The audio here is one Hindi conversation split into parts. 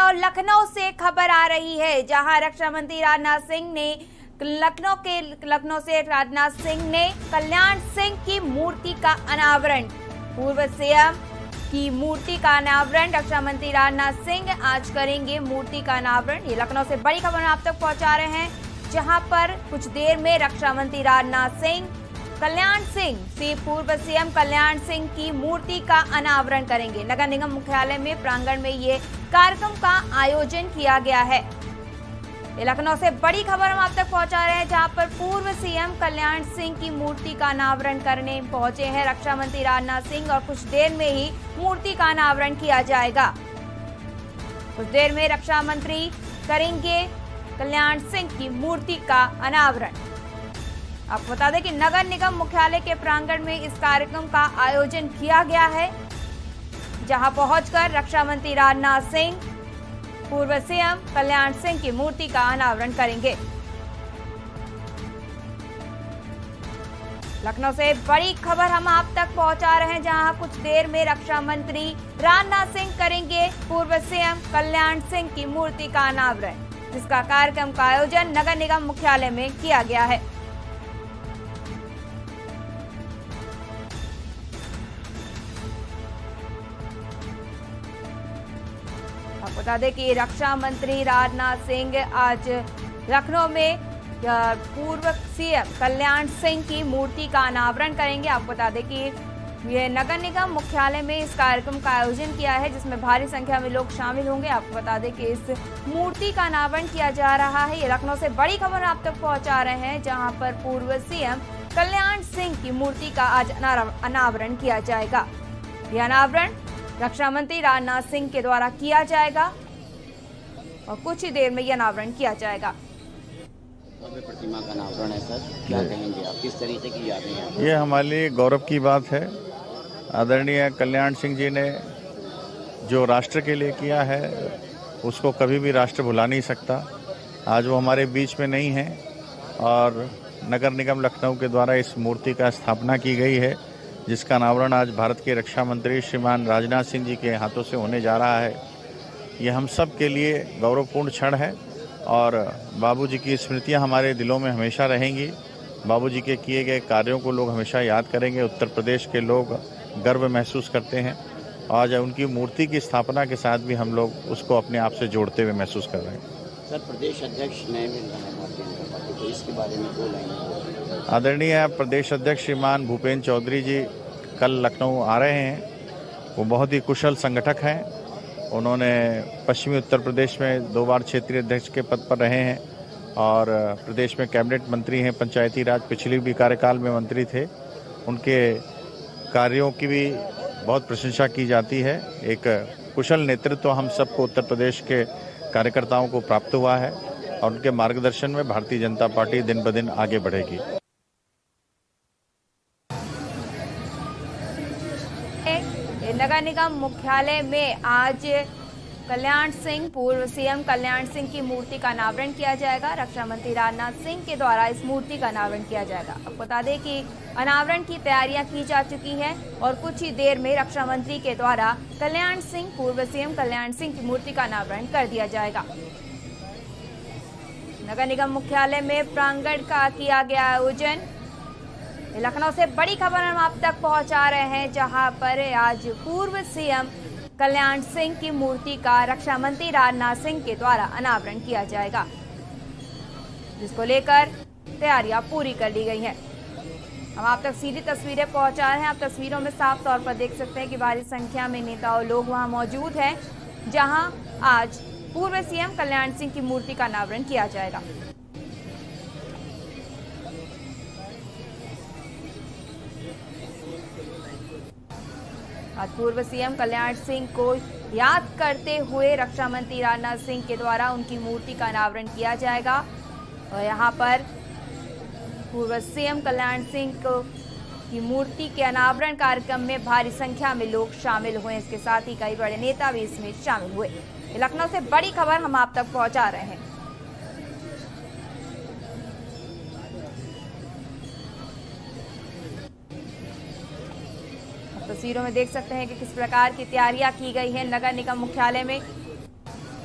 और लखनऊ से खबर आ रही है, जहां रक्षा मंत्री राजनाथ सिंह ने लखनऊ से राजनाथ सिंह ने कल्याण सिंह की मूर्ति का अनावरण, पूर्व सीएम की मूर्ति का अनावरण रक्षा मंत्री राजनाथ सिंह आज करेंगे। मूर्ति का अनावरण, ये लखनऊ से बड़ी खबर आप तक पहुंचा रहे हैं, जहां पर कुछ देर में रक्षा मंत्री राजनाथ सिंह कल्याण सिंह से पूर्व सीएम कल्याण सिंह की मूर्ति का अनावरण करेंगे। नगर निगम मुख्यालय में प्रांगण में ये कार्यक्रम का आयोजन किया गया है। लखनऊ से बड़ी खबर हम आप तक पहुंचा रहे हैं, जहां पर पूर्व सीएम कल्याण सिंह की मूर्ति का अनावरण करने पहुंचे हैं रक्षा मंत्री राजनाथ सिंह, और कुछ देर में ही मूर्ति का अनावरण किया जाएगा। कुछ देर में रक्षा मंत्री करेंगे कल्याण सिंह की मूर्ति का अनावरण। आपको बता दें कि नगर निगम मुख्यालय के प्रांगण में इस कार्यक्रम का आयोजन किया गया है, जहां पहुंचकर रक्षा मंत्री राजनाथ सिंह पूर्व सीएम कल्याण सिंह की मूर्ति का अनावरण करेंगे। लखनऊ से बड़ी खबर हम आप तक पहुंचा रहे हैं, जहां कुछ देर में रक्षा मंत्री राजनाथ सिंह करेंगे पूर्व सीएम कल्याण सिंह की मूर्ति का अनावरण, जिसका कार्यक्रम का आयोजन नगर निगम मुख्यालय में किया गया है। आपको बता दें कि रक्षा मंत्री राजनाथ सिंह आज लखनऊ में पूर्व सीएम कल्याण सिंह की मूर्ति का अनावरण करेंगे। आपको बता दें कि ये नगर निगम मुख्यालय में इस कार्यक्रम का आयोजन किया है, जिसमें भारी संख्या में लोग शामिल होंगे। आपको बता दें कि इस मूर्ति का अनावरण किया जा रहा है। ये लखनऊ से बड़ी खबर आप तक पहुंचा रहे हैं, जहां पर पूर्व सीएम कल्याण सिंह की मूर्ति का आज अनावरण किया जाएगा। यह अनावरण रक्षा मंत्री राजनाथ सिंह के द्वारा किया जाएगा और कुछ ही देर में यह अनावरण किया जाएगा। प्रतिमा का अनावरण है सर, क्या कहेंगे आप, किस तरीके की यादें हैं? ये हमारे लिए गौरव की बात है। आदरणीय कल्याण सिंह जी ने जो राष्ट्र के लिए किया है, उसको कभी भी राष्ट्र भुला नहीं सकता। आज वो हमारे बीच में नहीं है और नगर निगम लखनऊ के द्वारा इस मूर्ति का स्थापना की गई है, जिसका अनावरण आज भारत के रक्षा मंत्री श्रीमान राजनाथ सिंह जी के हाथों से होने जा रहा है। ये हम सब के लिए गौरवपूर्ण क्षण है और बाबूजी की स्मृतियां हमारे दिलों में हमेशा रहेंगी। बाबूजी के किए गए कार्यों को लोग हमेशा याद करेंगे। उत्तर प्रदेश के लोग गर्व महसूस करते हैं। आज उनकी मूर्ति की स्थापना के साथ भी हम लोग उसको अपने आप से जोड़ते हुए महसूस कर रहे हैं। सर, प्रदेश अध्यक्ष नए मिल रहे हैं भारतीय जनता पार्टी को, इसके बारे में दो लाइन। आदरणीय प्रदेश अध्यक्ष श्रीमान भूपेंद्र चौधरी जी कल लखनऊ आ रहे हैं। वो बहुत ही कुशल संगठक हैं। उन्होंने पश्चिमी उत्तर प्रदेश में 2 बार क्षेत्रीय अध्यक्ष के पद पर रहे हैं और प्रदेश में कैबिनेट मंत्री हैं। पंचायती राज पिछली भी कार्यकाल में मंत्री थे। उनके कार्यों की भी बहुत प्रशंसा की जाती है। एक कुशल नेतृत्व हम सबको उत्तर प्रदेश के कार्यकर्ताओं को प्राप्त हुआ है और उनके मार्गदर्शन में भारतीय जनता पार्टी दिन ब दिन आगे बढ़ेगी। नगर निगम मुख्यालय में आज कल्याण सिंह पूर्व सीएम कल्याण सिंह की मूर्ति का अनावरण किया जाएगा। रक्षा मंत्री राजनाथ सिंह के द्वारा इस मूर्ति का अनावरण किया जाएगा। आपको बता दें कि अनावरण की तैयारियां की जा चुकी हैं और कुछ ही देर में रक्षा मंत्री के द्वारा कल्याण सिंह पूर्व सीएम कल्याण सिंह की मूर्ति का अनावरण कर दिया जाएगा। नगर निगम मुख्यालय में प्रांगण का किया गया आयोजन। लखनऊ से बड़ी खबर हम आप तक पहुंचा रहे हैं, जहां पर आज पूर्व सीएम कल्याण सिंह की मूर्ति का रक्षा मंत्री राजनाथ सिंह के द्वारा अनावरण किया जाएगा, जिसको लेकर तैयारियां पूरी कर ली गई हैं। हम आप तक सीधी तस्वीरें पहुंचा रहे हैं। आप तस्वीरों में साफ तौर पर देख सकते हैं कि भारी संख्या में नेता और लोग वहां मौजूद हैं, जहां आज पूर्व सीएम कल्याण सिंह की मूर्ति का अनावरण किया जाएगा। आज पूर्व सीएम कल्याण सिंह को याद करते हुए रक्षा मंत्री राजनाथ सिंह के द्वारा उनकी मूर्ति का अनावरण किया जाएगा और यहां पर पूर्व सीएम कल्याण सिंह की मूर्ति के अनावरण कार्यक्रम में भारी संख्या में लोग शामिल हुए। इसके साथ ही कई बड़े नेता भी इसमें शामिल हुए। लखनऊ से बड़ी खबर हम आप तक पहुंचा रहे हैं। तस्वीरों में देख सकते हैं कि किस प्रकार की तैयारियां की गई है नगर निगम मुख्यालय में।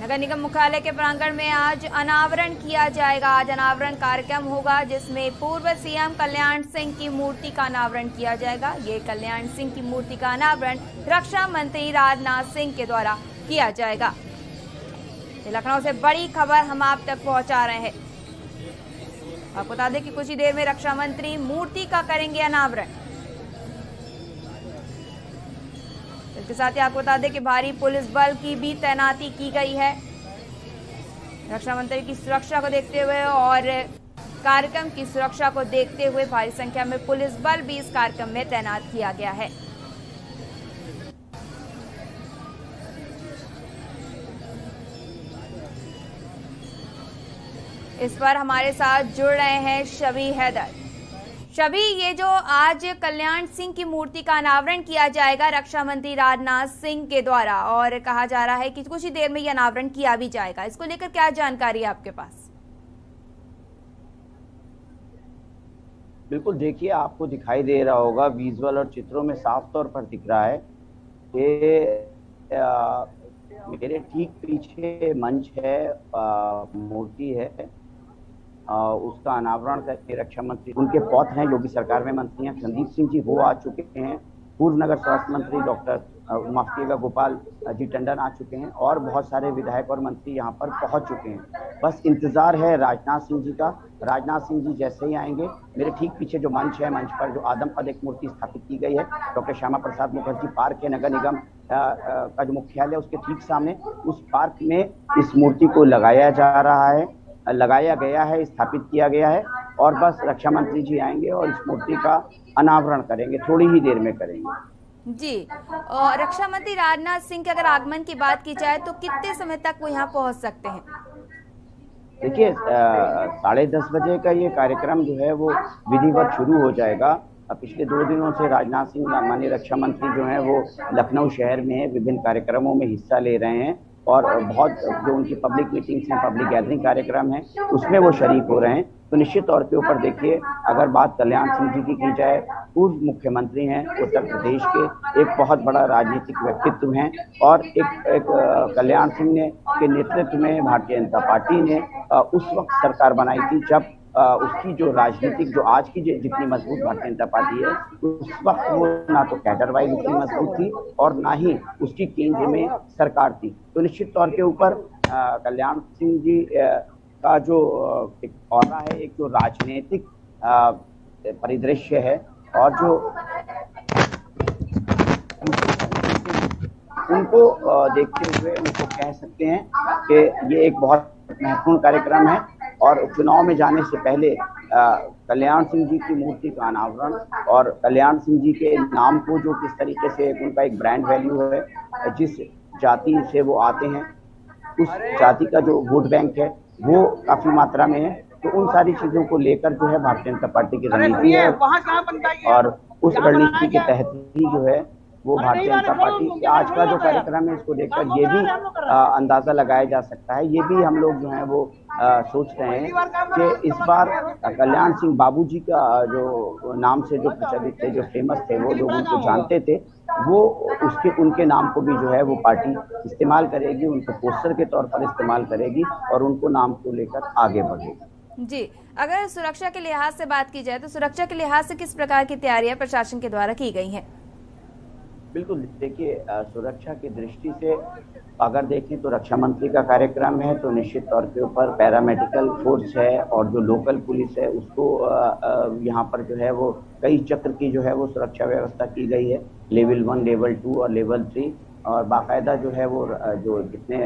नगर निगम मुख्यालय के प्रांगण में आज अनावरण किया जाएगा। आज अनावरण कार्यक्रम होगा जिसमें पूर्व सीएम कल्याण सिंह की मूर्ति का अनावरण किया जाएगा। ये कल्याण सिंह की मूर्ति का अनावरण रक्षा मंत्री राजनाथ सिंह के द्वारा किया जाएगा। लखनऊ से बड़ी खबर हम आप तक पहुंचा रहे हैं। आपको बता दें कि कुछ ही देर में रक्षा मंत्री मूर्ति का करेंगे अनावरण। इसके साथ ही आपको बता दें कि भारी पुलिस बल की भी तैनाती की गई है। रक्षा मंत्री की सुरक्षा को देखते हुए और कार्यक्रम की सुरक्षा को देखते हुए भारी संख्या में पुलिस बल भी इस कार्यक्रम में तैनात किया गया है। इस पर हमारे साथ जुड़ रहे हैं शबी हैदर। शबी, ये जो आज कल्याण सिंह की मूर्ति का अनावरण किया जाएगा रक्षा मंत्री राजनाथ सिंह के द्वारा और कहा जा रहा है कि कुछ ही देर में ये अनावरण किया भी जाएगा, इसको लेकर क्या जानकारी है आपके पास? बिल्कुल, देखिए आपको दिखाई दे रहा होगा विजुअल और चित्रों में साफ तौर पर दिख रहा है कि मेरे ठीक पीछे मंच है, मूर्ति है, उसका अनावरण करके रक्षा मंत्री, उनके पौत्र हैं, योगी सरकार में मंत्री हैं संदीप सिंह जी, वो आ चुके हैं। पूर्व नगर स्वास्थ्य मंत्री डॉक्टर गोपाल जी टंडन आ चुके हैं और बहुत सारे विधायक और मंत्री यहाँ पर पहुँच चुके हैं। बस इंतजार है राजनाथ सिंह जी का। राजनाथ सिंह जी जैसे ही आएंगे, मेरे ठीक पीछे जो मंच है, मंच पर जो आदमकद एक मूर्ति स्थापित की गई है, डॉक्टर श्यामा प्रसाद मुखर्जी पार्क है, नगर निगम का जो मुख्यालय उसके ठीक सामने, उस पार्क में इस मूर्ति को लगाया गया है, स्थापित किया गया है और बस रक्षा मंत्री जी आएंगे और इस मूर्ति का अनावरण करेंगे, थोड़ी ही देर में करेंगे। जी, और रक्षा मंत्री राजनाथ सिंह के अगर आगमन की बात की जाए तो कितने समय तक वो यहाँ पहुँच सकते हैं? देखिए 10:30 बजे का ये कार्यक्रम जो है वो विधिवत शुरू हो जाएगा। पिछले 2 दिनों से राजनाथ सिंह माननीय रक्षा मंत्री जो हैं वो लखनऊ शहर में विभिन्न कार्यक्रमों में हिस्सा ले रहे हैं और बहुत जो उनकी पब्लिक मीटिंग्स हैं, पब्लिक गैदरिंग कार्यक्रम है, उसमें वो शरीक हो रहे हैं। तो निश्चित तौर के ऊपर देखिए, अगर बात कल्याण सिंह जी की जाए, पूर्व मुख्यमंत्री हैं उत्तर प्रदेश के, एक बहुत बड़ा राजनीतिक व्यक्तित्व हैं और एक कल्याण सिंह ने के नेतृत्व में भारतीय जनता पार्टी ने उस वक्त सरकार बनाई थी जब उसकी जो राजनीतिक, जो आज की जितनी मजबूत भारतीय जनता पार्टी है, उस वक्त वो ना तो कैडर वाइज उतनी मजबूत थी और ना ही उसकी केंद्र में सरकार थी। तो निश्चित तौर के ऊपर कल्याण सिंह जी का जो एक औरा है, एक जो राजनीतिक परिदृश्य है और जो उनको देखते हुए उनको कह सकते हैं कि ये एक बहुत महत्वपूर्ण कार्यक्रम है और चुनाव में जाने से पहले कल्याण सिंह जी की मूर्ति का अनावरण और कल्याण सिंह जी के नाम को जो किस तरीके से उनका एक ब्रांड वैल्यू है, जिस जाति से वो आते हैं उस जाति का जो वोट बैंक है वो काफी मात्रा में है। तो उन सारी चीजों को लेकर जो है भारतीय जनता पार्टी की रणनीति है और उस रणनीति के तहत ही जो है वो भारतीय जनता पार्टी के आज का जो कार्यक्रम है इसको देखकर ये भी अंदाजा लगाया जा सकता है, ये भी हम लोग जो है वो सोच रहे हैं कि इस बार कल्याण सिंह बाबूजी का जो नाम से जो प्रचलित थे, जो फेमस थे, वो लोग उनको जानते थे, वो उनके नाम को भी जो है वो पार्टी इस्तेमाल करेगी, उनको पोस्टर के तौर पर इस्तेमाल करेगी और उनको नाम को लेकर आगे बढ़ेगी। जी, अगर सुरक्षा के लिहाज से बात की जाए तो सुरक्षा के लिहाज से किस प्रकार की तैयारियां प्रशासन के द्वारा की गई हैं? बिल्कुल, देखिए सुरक्षा की दृष्टि से अगर देखें तो रक्षा मंत्री का कार्यक्रम है तो निश्चित तौर के ऊपर पैरामेडिकल फोर्स है और जो लोकल पुलिस है उसको यहाँ पर जो है वो कई चक्र की जो है वो सुरक्षा व्यवस्था की गई है, लेवल 1, लेवल 2 और लेवल 3 और बाकायदा जो है वो जो जितने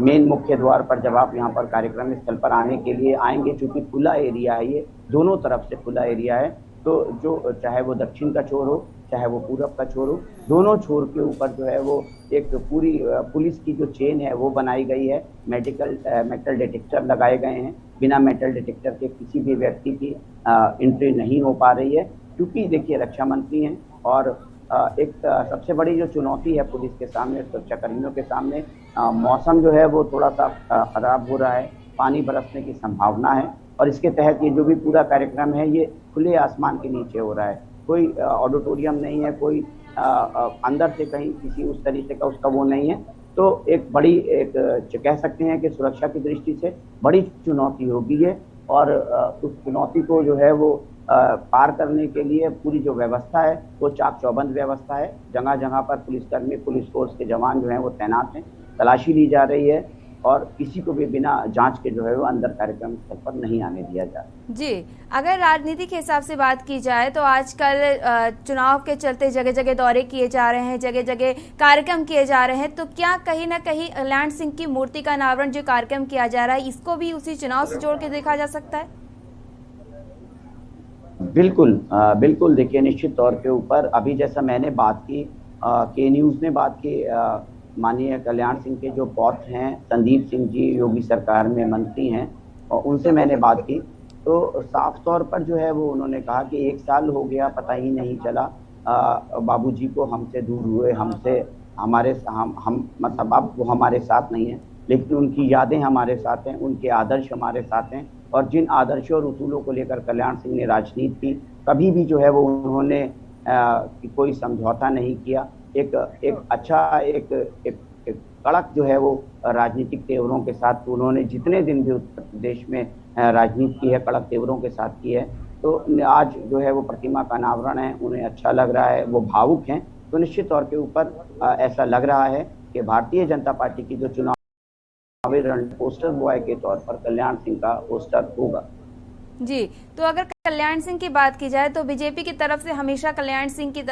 मेन मुख्य द्वार पर जब आप यहाँ पर कार्यक्रम स्थल पर आने के लिए आएंगे, चूंकि खुला एरिया है, ये दोनों तरफ से खुला एरिया है, तो जो चाहे वो दक्षिण का छोर हो चाहे वो पूरब का छोर हो, दोनों छोर के ऊपर जो है वो एक पूरी पुलिस की जो चेन है वो बनाई गई है। मेटल डिटेक्टर लगाए गए हैं, बिना मेटल डिटेक्टर के किसी भी व्यक्ति की एंट्री नहीं हो पा रही है, क्योंकि देखिए रक्षा मंत्री हैं और एक सबसे बड़ी जो चुनौती है पुलिस के सामने, सुरक्षाकर्मियों के सामने, मौसम जो है वो थोड़ा सा खराब हो रहा है, पानी बरसने की संभावना है और इसके तहत ये जो भी पूरा कार्यक्रम है ये खुले आसमान के नीचे हो रहा है, कोई ऑडिटोरियम नहीं है, कोई अंदर से कहीं किसी उस तरीके का उसका वो नहीं है। तो एक बड़ी कह सकते हैं कि सुरक्षा की दृष्टि से बड़ी चुनौती होगी है। और उस चुनौती को जो है वो पार करने के लिए पूरी जो व्यवस्था है वो चाक चौबंद व्यवस्था है। जगह जगह पर पुलिसकर्मी, पुलिस फोर्स के जवान जो हैं वो तैनात हैं, तलाशी ली जा रही है और किसी को भी बिना जांच के जो है वो अंदर कार्यक्रम स्थल पर नहीं आने दिया जा रहा। जी, अगर राजनीति के हिसाब से बात की जाए तो आजकल चुनाव के चलते जगह जगह दौरे किए जा रहे हैं, जगह जगह कार्यक्रम किए जा रहे हैं, तो क्या कहीं ना कहीं कल्याण सिंह की मूर्ति का अनावरण जो कार्यक्रम किया जा रहा है इसको भी उसी चुनाव से जोड़ के देखा जा सकता है? बिल्कुल देखिए, निश्चित तौर के ऊपर अभी जैसा मैंने बात की, के न्यूज़ ने बात की, माननीय कल्याण सिंह के जो पौत्र हैं संदीप सिंह जी, योगी सरकार में मंत्री हैं, और उनसे मैंने बात की तो साफ तौर पर जो है वो उन्होंने कहा कि 1 साल हो गया, पता ही नहीं चला बाबूजी को हमसे दूर हुए, हमसे हमारे हम मतलब अब वो हमारे साथ नहीं है, लेकिन उनकी यादें हमारे साथ हैं, उनके आदर्श हमारे साथ हैं। और जिन आदर्शों और उसूलों को लेकर कल्याण सिंह ने राजनीति की, कभी भी जो है वो उन्होंने कोई समझौता नहीं किया। एक कड़क जो है वो राजनीतिक तेवरों के साथ उन्होंने जितने दिन भी उत्तर प्रदेश में राजनीति की है, कड़क तेवरों के साथ की है। तो आज जो है वो प्रतिमा का अनावरण है, उन्हें अच्छा लग रहा है, वो भावुक हैं। तो निश्चित तौर के ऊपर ऐसा लग रहा है कि भारतीय जनता पार्टी की जो चुनावी पोस्टर बॉय के तौर पर कल्याण सिंह का पोस्टर होगा। जी, तो अगर कल्याण सिंह की बात की जाए तो बीजेपी की तरफ से हमेशा कल्याण सिंह की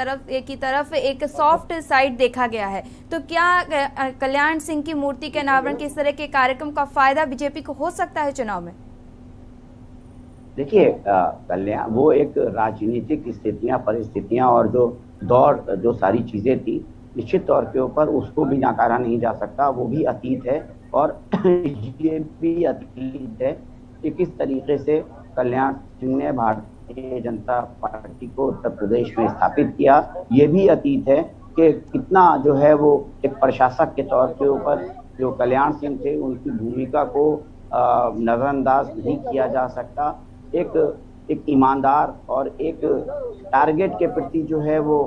तरफ एक सॉफ्ट साइड देखा गया है, तो क्या कल्याण सिंह की मूर्ति के अनावरण के इस तरह के कार्यक्रम का फायदा बीजेपी को हो सकता है चुनाव में? देखिए, कल्याण वो एक राजनीतिक स्थितियां, परिस्थितियां और जो सारी चीजें थी, निश्चित तौर के ऊपर उसको भी नकारा नहीं जा सकता। वो भी अतीत है और ये भी अतीत है कि किस तरीके से कल्याण सिंह ने भारतीय जनता पार्टी को उत्तर प्रदेश में स्थापित किया। ये भी अतीत है कि कितना जो है वो एक प्रशासक के तौर के ऊपर जो कल्याण सिंह थे उनकी भूमिका को नजरअंदाज नहीं किया जा सकता। एक ईमानदार और एक टारगेट के प्रति जो है वो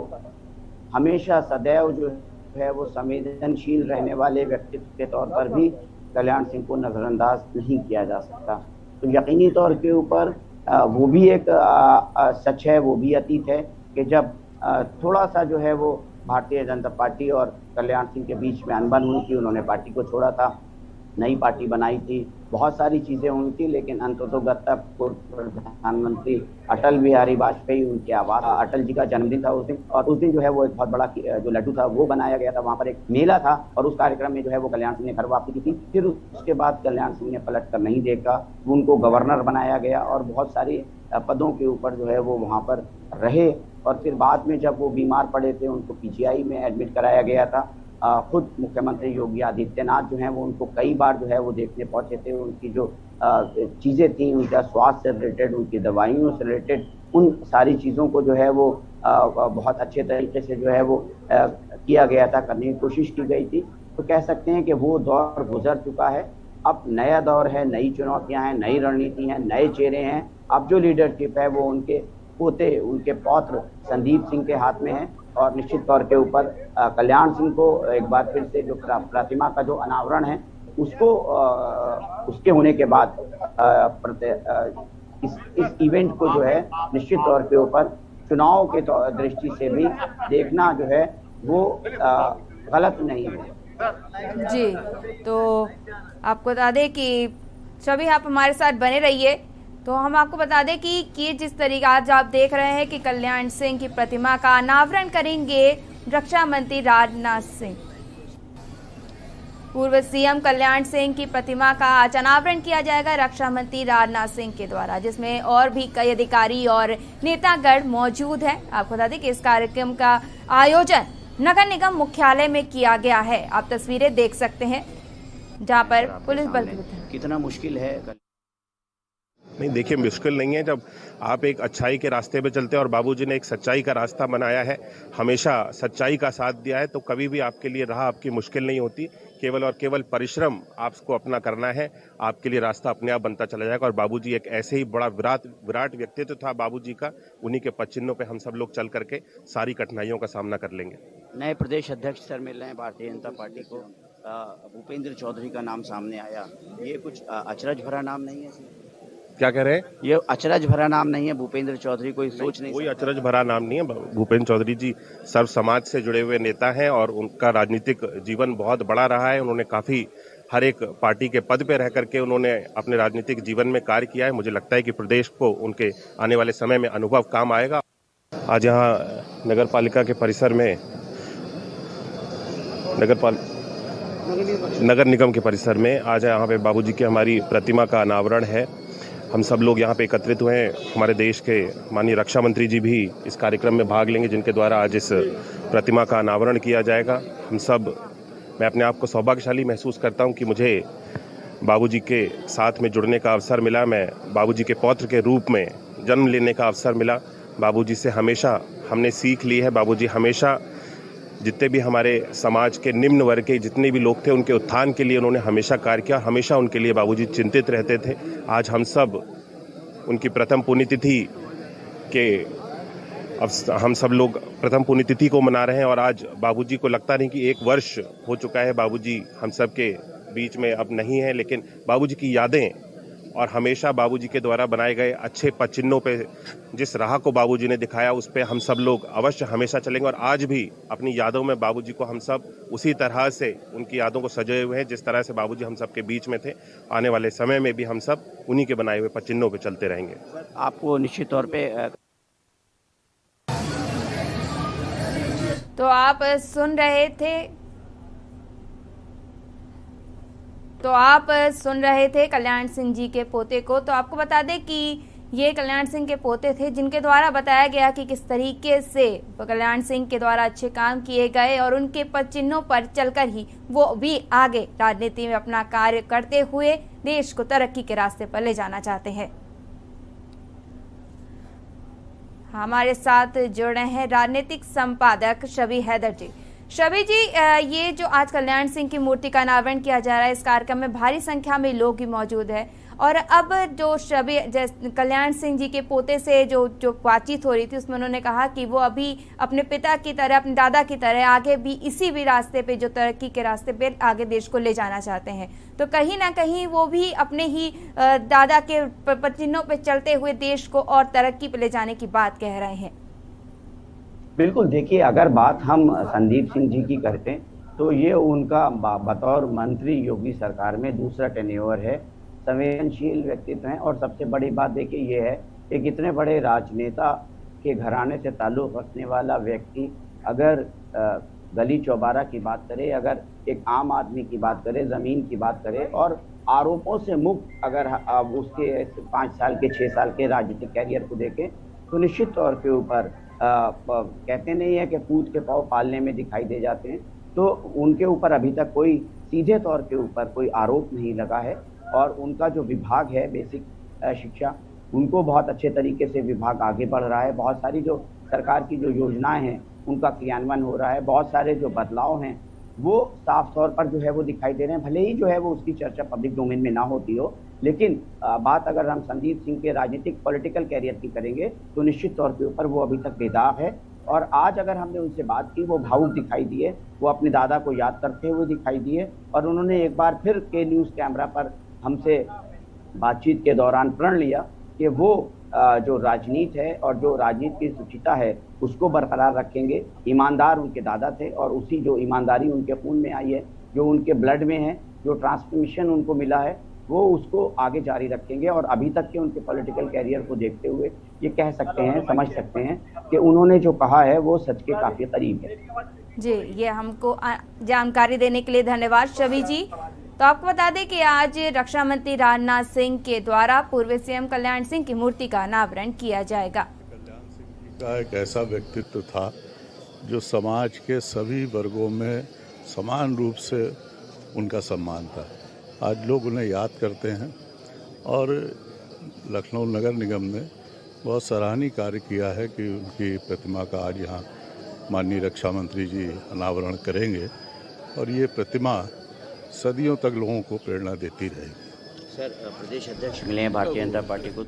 हमेशा सदैव जो है वो संवेदनशील रहने वाले व्यक्तित्व के तौर पर भी कल्याण सिंह को नजरअंदाज नहीं किया जा सकता। तो यकीनी तौर के ऊपर वो भी एक सच है, वो भी अतीत है कि जब थोड़ा सा जो है वो भारतीय जनता पार्टी और कल्याण सिंह के बीच में अनबन हुई थी, उन्होंने पार्टी को छोड़ा था, नई पार्टी बनाई थी, बहुत सारी चीज़ें हुई थी, लेकिन अंततोगत्वा पूर्व प्रधानमंत्री अटल बिहारी वाजपेयी उनके आवास, अटल जी का जन्मदिन था उस दिन, और उस दिन जो है वो एक बहुत बड़ा जो लड्डू था वो बनाया गया था, वहाँ पर एक मेला था और उस कार्यक्रम में जो है वो कल्याण सिंह ने घर वापसी की थी। फिर उसके बाद कल्याण सिंह ने पलट कर नहीं देखा, उनको गवर्नर बनाया गया और बहुत सारी पदों के ऊपर जो है वो वहाँ पर रहे। और फिर बाद में जब वो बीमार पड़े थे, उनको पीजीआई में एडमिट कराया गया था। खुद मुख्यमंत्री योगी आदित्यनाथ जो हैं वो उनको कई बार जो है वो देखने पहुंचे थे। उनकी जो चीज़ें थी, उनका स्वास्थ्य से रिलेटेड, उनकी दवाइयों से रिलेटेड, उन सारी चीज़ों को जो है वो बहुत अच्छे तरीके से जो है वो किया गया था, करने की कोशिश की गई थी। तो कह सकते हैं कि वो दौर गुजर चुका है, अब नया दौर है, नई चुनौतियाँ हैं, नई रणनीति हैं, नए चेहरे हैं। अब जो लीडरशिप है वो उनके पोते, उनके पौत्र संदीप सिंह के हाथ में है। और निश्चित तौर के ऊपर कल्याण सिंह को एक बार फिर से जो प्रतिमा का जो अनावरण है उसको उसके होने के बाद इस इवेंट को जो है निश्चित तौर के ऊपर चुनाव के दृष्टि से भी देखना जो है वो गलत नहीं है। जी, तो आपको बता दें कि सभी आप हमारे साथ बने रहिए। तो हम आपको बता दें कि जिस तरीके आज आप देख रहे हैं कि कल्याण सिंह की प्रतिमा का अनावरण करेंगे रक्षा मंत्री राजनाथ सिंह। पूर्व सीएम कल्याण सिंह की प्रतिमा का आज अनावरण किया जाएगा रक्षा मंत्री राजनाथ सिंह के द्वारा, जिसमें और भी कई अधिकारी और नेतागण मौजूद हैं। आपको बता दें कि इस कार्यक्रम का आयोजन नगर निगम मुख्यालय में किया गया है। आप तस्वीरें देख सकते हैं जहां पर पुलिस बल कितना मुश्किल है। नहीं, देखिए, मुश्किल नहीं है जब आप एक अच्छाई के रास्ते पे चलते हैं और बाबूजी ने एक सच्चाई का रास्ता बनाया है, हमेशा सच्चाई का साथ दिया है, तो कभी भी आपके लिए राह आपकी मुश्किल नहीं होती। केवल और केवल परिश्रम आपको अपना करना है, आपके लिए रास्ता अपने आप बनता चला जाएगा। और बाबूजी एक ऐसे ही बड़ा विराट व्यक्तित्व था बाबूजी का, उन्हीं के पद चिन्हों पे हम सब लोग चल करके सारी कठिनाइयों का सामना कर लेंगे। नए प्रदेश अध्यक्ष सर मिल रहे हैं भारतीय जनता पार्टी को, भूपेंद्र चौधरी का नाम सामने आया, ये कुछ अचरज भरा नाम नहीं है? क्या कह रहे हैं? ये अचरज भरा नाम नहीं है भूपेंद्र चौधरी? कोई सोच नहीं? कोई अचरज भरा नाम नहीं है। भूपेंद्र चौधरी जी सर्व समाज से जुड़े हुए नेता हैं और उनका राजनीतिक जीवन बहुत बड़ा रहा है। उन्होंने काफी हर एक पार्टी के पद पे रह करके उन्होंने अपने राजनीतिक जीवन में कार्य किया है। मुझे लगता है कि प्रदेश को उनके आने वाले समय में अनुभव काम आएगा। आज यहाँ नगर पालिका के परिसर में नगर निगम के परिसर में आज यहाँ पे बाबूजी की हमारी प्रतिमा का अनावरण है। हम सब लोग यहाँ पे एकत्रित हुए हैं। हमारे देश के माननीय रक्षा मंत्री जी भी इस कार्यक्रम में भाग लेंगे, जिनके द्वारा आज इस प्रतिमा का अनावरण किया जाएगा। मैं अपने आप को सौभाग्यशाली महसूस करता हूँ कि मुझे बाबूजी के साथ में जुड़ने का अवसर मिला। मैं बाबूजी के पौत्र के रूप में जन्म लेने का अवसर मिला। बाबूजी से हमेशा हमने सीख ली है। बाबूजी हमेशा जितने भी हमारे समाज के निम्न वर्ग के जितने भी लोग थे, उनके उत्थान के लिए उन्होंने हमेशा कार्य किया। हमेशा उनके लिए बाबूजी चिंतित रहते थे। आज हम सब उनकी प्रथम पुण्यतिथि के अब हम सब लोग प्रथम पुण्यतिथि को मना रहे हैं और आज बाबूजी को लगता नहीं कि 1 वर्ष हो चुका है। बाबूजी हम सब के बीच में अब नहीं है, लेकिन बाबूजी की यादें और हमेशा बाबूजी के द्वारा बनाए गए अच्छे पद चिन्हों पे जिस राह को बाबूजी ने दिखाया, उस पे हम सब लोग अवश्य हमेशा चलेंगे। और आज भी अपनी यादों में बाबूजी को हम सब उसी तरह से उनकी यादों को सजाए हुए हैं जिस तरह से बाबूजी हम सब के बीच में थे। आने वाले समय में भी हम सब उन्हीं के बनाए हुए पद चिन्हों पे चलते रहेंगे। आपको निश्चित तौर पे तो आप सुन रहे थे कल्याण सिंह जी के पोते को। तो आपको बता दें कि ये कल्याण सिंह के पोते थे, जिनके द्वारा बताया गया कि किस तरीके से कल्याण सिंह के द्वारा अच्छे काम किए गए और उनके पद चिन्हों पर चलकर ही वो भी आगे राजनीति में अपना कार्य करते हुए देश को तरक्की के रास्ते पर ले जाना चाहते हैं। हमारे साथ जुड़ रहे हैं राजनीतिक संपादक शबी हैदर जी। शबी जी, ये जो आज कल्याण सिंह की मूर्ति का अनावरण किया जा रहा है, इस कार्यक्रम में भारी संख्या में लोग भी मौजूद है और अब जो कल्याण सिंह जी के पोते से जो बातचीत हो रही थी, उसमें उन्होंने कहा कि वो अभी अपने पिता की तरह, अपने दादा की तरह आगे भी इसी भी रास्ते पे, जो तरक्की के रास्ते पे आगे देश को ले जाना चाहते हैं। तो कहीं ना कहीं वो भी अपने ही दादा के चिन्हों पे चलते हुए देश को और तरक्की पे ले जाने की बात कह रहे हैं। बिल्कुल, देखिए, अगर बात हम संदीप सिंह जी की करते तो ये उनका बतौर मंत्री योगी सरकार में दूसरा टेन्योर है। संवेदनशील व्यक्तित्व हैं और सबसे बड़ी बात देखिए ये है कि कितने बड़े राजनेता के घराने से ताल्लुक़ रखने वाला व्यक्ति अगर गली चौबारा की बात करे, अगर एक आम आदमी की बात करे, ज़मीन की बात करे और आरोपों से मुक्त अगर उसके 5 साल के 6 साल के राजनीतिक कैरियर को देखें तो निश्चित तौर के ऊपर कहते नहीं है कि पूत के पाँव पालने में दिखाई दे जाते हैं। तो उनके ऊपर अभी तक कोई सीधे तौर के ऊपर कोई आरोप नहीं लगा है और उनका जो विभाग है बेसिक शिक्षा, उनको बहुत अच्छे तरीके से विभाग आगे बढ़ रहा है। बहुत सारी जो सरकार की जो योजनाएं हैं उनका क्रियान्वयन हो रहा है। बहुत सारे जो बदलाव हैं वो साफ तौर पर जो है वो दिखाई दे रहे हैं। भले ही जो है वो उसकी चर्चा पब्लिक डोमेन में ना होती हो, लेकिन बात अगर हम संदीप सिंह के राजनीतिक पॉलिटिकल कैरियर की करेंगे तो निश्चित तौर के ऊपर वो अभी तक बेदाग है। और आज अगर हमने उनसे बात की, वो भावुक दिखाई दिए, वो अपने दादा को याद करते हुए दिखाई दिए और उन्होंने एक बार फिर के न्यूज़ कैमरा पर हमसे बातचीत के दौरान प्रण लिया कि वो जो राजनीति है और जो राजनीति की शुचिता है उसको बरकरार रखेंगे। ईमानदार उनके दादा थे और उसी जो ईमानदारी उनके खून में आई है, जो उनके ब्लड में है, जो ट्रांसमिशन उनको मिला है, वो उसको आगे जारी रखेंगे। और अभी तक के उनके पॉलिटिकल कैरियर को देखते हुए ये कह सकते हैं, समझ सकते हैं कि उन्होंने जो कहा है वो सच के काफ़ी करीब है। जी, ये हमको जानकारी देने के लिए धन्यवाद शबी जी। तो आपको बता दें कि आज रक्षा मंत्री राजनाथ सिंह के द्वारा पूर्व सीएम कल्याण सिंह की मूर्ति का अनावरण किया जाएगा। कल्याण सिंह का एक ऐसा व्यक्तित्व था जो समाज के सभी वर्गों में समान रूप से उनका सम्मान था। आज लोग उन्हें याद करते हैं और लखनऊ नगर निगम ने बहुत सराहनीय कार्य किया है कि उनकी प्रतिमा का आज यहाँ माननीय रक्षा मंत्री जी अनावरण करेंगे और ये प्रतिमा सदियों तक लोगों को प्रेरणा देती रहेगी। सर, प्रदेश अध्यक्ष मिले हैं भारतीय जनता पार्टी को,